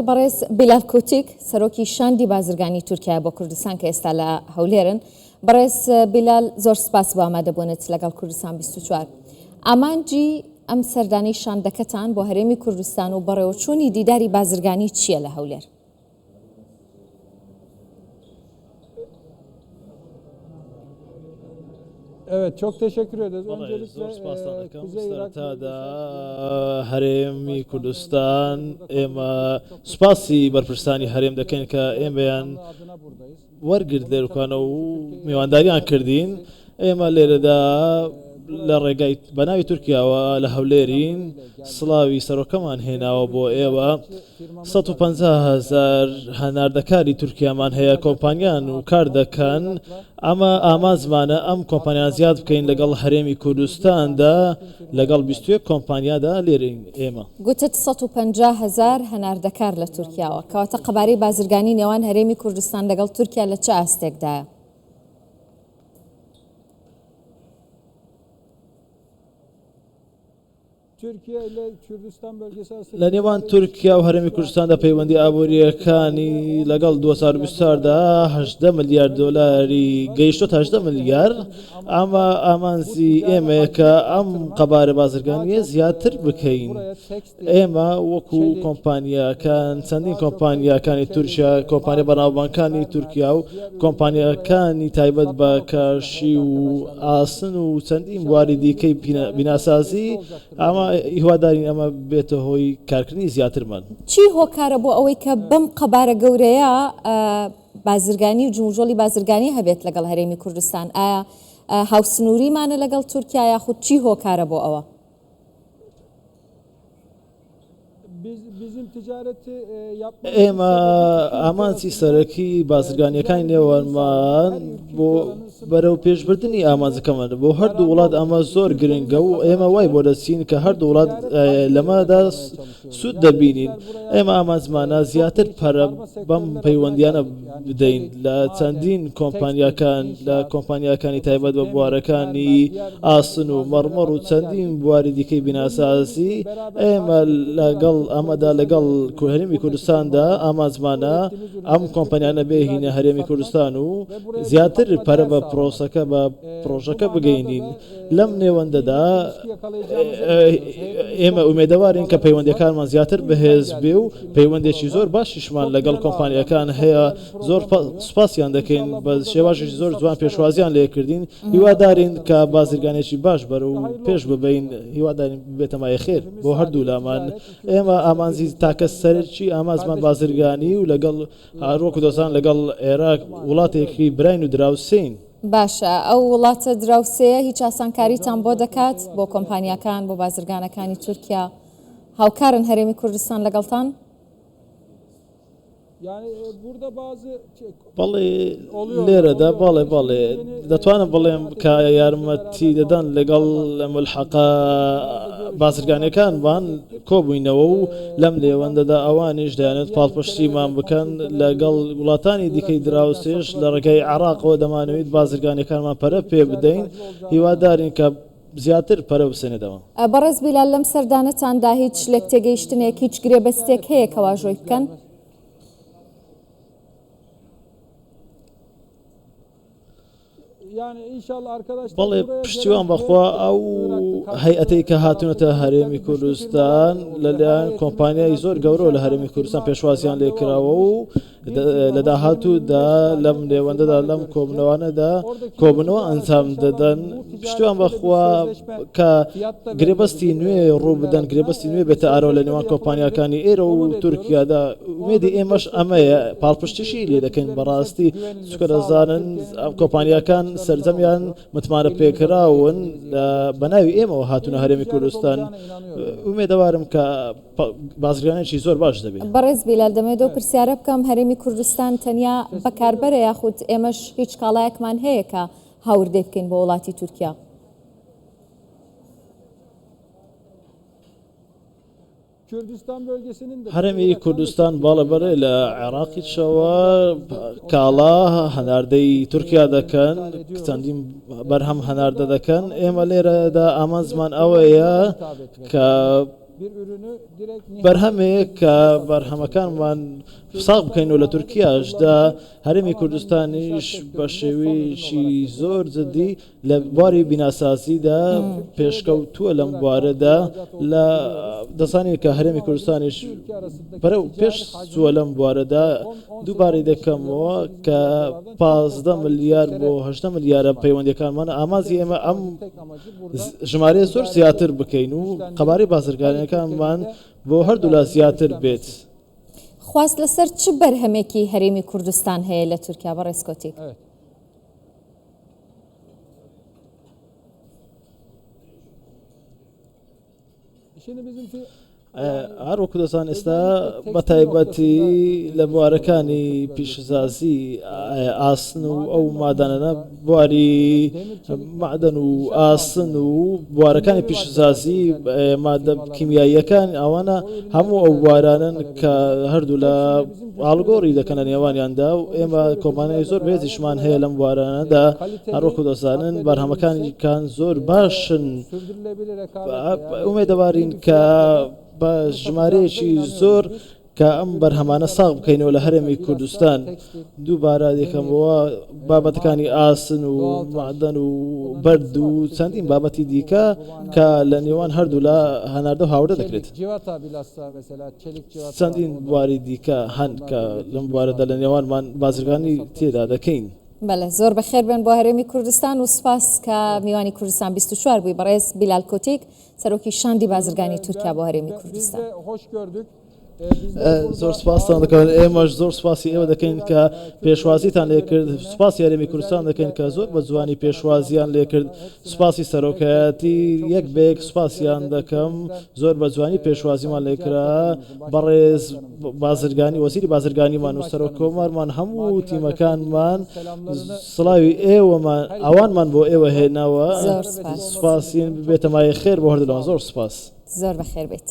بەڕێز بیلال کوتیک سەرۆکی شاندی بازرگانی تورکیا بۆ کوردستان کە ئێستا لە هەولێرن. بەڕێز بیلال زۆر سپاس بۆ ئامادەبوونت لەگەڵ کوردستان 24. ئامانجی ئەم سەردانەی شاندەکەتان بۆ هەرێمی کوردستان و بەڕێوەچوونی دیداری بازرگانی چییە لە هەولێر؟ Evet, çok teşekkür ederiz. Öncelikle Kuzey Irak'ta Heremi Kurdistan ema spasi barpristani herem deken ka emeyan wargirder kanu miwandariyan kirdin ema lerada لڕێگای بەناوی تورکیاوە لە هەولێرین سڵاوی سەرۆکەمان هێناوە بۆ ئێوە 150,000 هەناردەکاری تورکیامان هەیە کۆمپانیان و کار دەکەن ئەمە ئامانزمانە ئەم کۆمپانیان زیاد بکەین لەگەڵ هەرێمی کوردستاندا لەگەڵ 21 کۆمپانیادا لێرین ئێمە گوتت 150,000 هەناردەکار لە تورکیاوە کەواتە قەبارەی بازرگانی نێوان هەرێمی کوردستان لەگەڵ تورکیا لە چه ئاستێکدایە؟ لە نێوان تورکیا و هەرێمی کوردستاندا پەیوەندی ئابوووریەکانی لەگەڵ 2024دا 18 ملیارد دۆلاری گەیشتۆ 18 ملیارد ئەمە ئامانزی ئێمەیە کە ئەم قەبارە بازرگانیە زیاتر بکەین ئێمە وەکو کۆمپانیاکان چەندین کۆمپانیاکانی تورکیا کۆمپانیا بەناوبانگەکانی تورکیا و کۆمپانیاکانی تایبەت بە کاشی و ئاسن و چەندین بواری دیکەی بیناسازی ئەمە هیوادارین ئەمە بێتە هۆی کارکردنی زیاترمان. چی هۆکارە بۆ ئەوەی کە بەم قەبارە گەورەیە بازرگانی و جومژۆڵی بازرگانی هەبێت لەگەڵ هەرێمی کوردستان؟ ئایا هاوسنووریمانە لەگەڵ تورکیا یاخود چی هۆکارە بۆ ئەوە؟ ئێمە ئامانچی سەرەکی بازرگانیەکانی نێوانمان بۆ بەرەو پێشبردننی ئامانزەکەمان بۆ هەردوو وڵات ئەمە زۆر گرنگە و ئێمە وای بۆ دەچین کە هەردوو وڵات لەمەدا سوود دەبینین ئێمە ئامانزمانە زیاتر پەرە بەم پەیوەندیانە بدەین لە چەندین کۆمپانیاکان لە کۆمپانیاکانی تایبەت بە بوارەکانی ئاسن و مەڕمەڕ و چەندین بواری دیکەی بیناسازی ئێمە لەگەڵ ئەمەدا لەگەڵ هەرێمی کوردستاندا ئامانزمانە ئەم کۆمپانیانە بێهینە هەرێمی کوردستان و زیاتر پەرە بە پرۆسەکە بە پرۆژەکە بگەینین لەم نێوەندەدا ئێمە ئومێدەوارین کە پەیوەندەکانمان زیاتر بەهێز بێ و پەیوەندێکی زۆر باشیشمان لەگەڵ کۆمپانیەکان هەیە زۆر سوپاسیان دەکەین بە شێوازێکی زۆر جوان پێشوازیان لێکردین هیوادارین کە بازرگانێکی باش بەرە و پێش ببین هیوادارین بێتەمای خێر بۆ هەردوو لامان ئێمە ئامانزی تاکە سەرچی ئامانزمان بازرگانی و لەگەڵ هەروەکو دۆستان لەگەڵ عێراق وڵاتێکی براین و دراوسین باشە ئەو وڵاتە دراوسەیە هیچ ئاسانکاریتان بۆ دەکات بۆ کۆمپانیاکان بۆ بازرگانەکانی تورکیا هاوکارن هەرێمی کوردستان لەگەڵتان؟ بەڵێ لێرەدا بەڵێ دەتوانم بڵێم کە یارمەتی دەدەن لەگەڵ ملحەقە بازرگانەکانمان کۆبووینەوە و لەم نێوەندەدا ئەوانیش دەیانێت پاڵپشتیمان بکەن لەگەڵ وڵاتانی دیکەی دراوسێش لە ڕێگەی عێراقەوە دەمانەوێت بازرگانەکانمان پەرە پێ بدەین هیوادارین کە زیاتر پەرە بسێنێتەوە. بەڕێز بیلال لەم سەردانەتاندا هیچ شلێک تێگەیشتنێک هیچ گرێبەستێک هەیە کە واژۆی بکەن؟ بەڵێ پشتیوان بەخوا ئەو هەیئەتەی کە هاتوونەتە هەرێمی کوردستان لەلایەن کۆمپانیای زۆر گەورە لە هەرێمی کوردستان پێشوازیان لێکراوە و لە داهاتوودا لەم نێوەندەدا لەم کۆبنەوانەدا کۆبنەوە ئەنجام دەدەن پشتیوان بەخوا کە گرێبەستی نوێ ڕوو بدەن گرێبەستی نوێ بێتە ئارەوە لە نێوان کۆمپانیاکانی ئێرە و تورکیادا ومێدی ئێمەش ئەمەیە پاڵپشتیشی لێ دەکەین بەڕاستی چکە دەزانن کۆمپانیاکان سەرجەمیان متمانە پێکراون بە ناوی ئێمەوە هاتوونە هەرێمی کوردستان ومێدەوارم کە بازرگانێکی زۆر باش دەبێت. بەڕێز بیلال دەمەوێت پرسیارە بکەم هەرێمی کوردستان تەنیا بەکاربەرە یاخود ئێمەش هیچ کاڵایەکمان هەیە کە هاوردێ بکەین بۆ وڵاتی تورکیا؟ هەرێمی کوردستان باڵەبەرە لە عێراقیشەوە کاڵا هەناردەی تورکیا دەکەن چەندین بەرهەم هەناردە دەکەن ئێمە لێرەدا ئامانزمان ئەوەیە کە bir ürünü direkt بەرهەمێک کە بەرهەمەکانمان ساغ بکەین و لە تورکیاشدا هەرێمی کوردستانیش بە شێوەیەکی زۆر جدی لە بواری بیناسازیدا پێشکەوتووە لەم بوارەدا لە دەزانێت کە هەرێمی کوردستانیش بەرەو پێش چووە لەم بوارەدا دووبارەی دەکەمەوە کە 15 ملیار بۆ 8 ملیارە پەیوەندیەکانمانە ئامازی ئێمە ئەم ژمارەیە زۆر زیاتر بکەین و قەبارەی بازرگانیەکانمان بۆ هەردوو لا زیاتر بێت. خواست لەسەر چ بەرهەمێکی هەرێمی کوردستان هەیە لە تورکیا بەڕێز کۆتیک؟ Evet. Şimdi bizim هەروەکو دەزان ئێستا بە تایبەتی لە بوارەکانی پیشزازی ئاسن و ئەو مادانەنە بواری معدن و ئاسن و بوارەکانی پیشزازی مادە کیمیاییەکان ئەوانە هەموو ئەو بوارانن کە هەردوو لە ئاڵگۆڕی دەکەنە نێوانیاندا و ئێمە کۆمپانیای زۆر بێزیشمان هەیە لەم بوارانەدا هەروەکو دەزانن بەرهەمەکانیکان زۆر باشن ئومێدەوارین کە بە ژمارەیەکی زۆر کە ئەم بەرهەمانە ساغ بکەینەوە لە هەرێمی کوردستان دووبارە دێکەمەوە بابەتەکانی ئاسن و معدن و بەرد و چەندین بابەتی دیکە کە لە نێوان هەردوو لە هەناردە هاوردە دەکرێت چەندین بواری دیکە هەن کە لەم بوارەدا لە نێوانمان بازرگانی تێدا دەکەین. بەڵێ زۆر بەخێر بن بۆ هەرێمی کوردستان و سپاس کە میوانی کوردستان 24 بووی بەڕێز بیلال کۆتیک سەرۆکی شاندی بازرگانی تورکیا بۆ هەرێمی کوردستان. زۆر سپاسان دەکەن ئێمەش زۆر سپاسی ئێوە دەکەین کە پێشوازیتان لێکرد سوپاسی هەرێمی کوردستان دەکەین کە زۆر بە جوانی پێشوازیان لێکرد سوپاسی سەرۆکایەتی یەک بێک سوپاسیان دەکەم زۆر بە جوانی پێشوازیمان لێکرا بەڕێز بازرگانی وەزیری بازرگانیمان و سەرۆک کۆمارمان هەموو تیمەکانمان سڵاوی ئێوەمان ئەوانمان بۆ ئێوە هێناوە سوپاسین بێتەمای خێر بۆ هەردوولاوان زۆر سپاس زۆر بەخێر بێت.